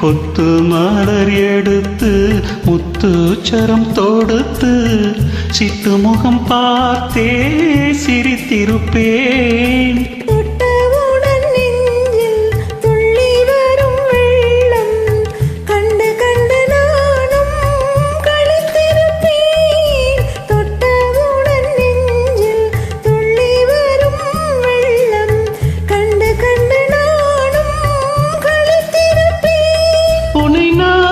கொத்து மலர் எடுத்து முத்துச்சரம் தொடுத்து சிட்டு முகம் பார்த்தே சிரித்திருப்பேன். உன்னை நான்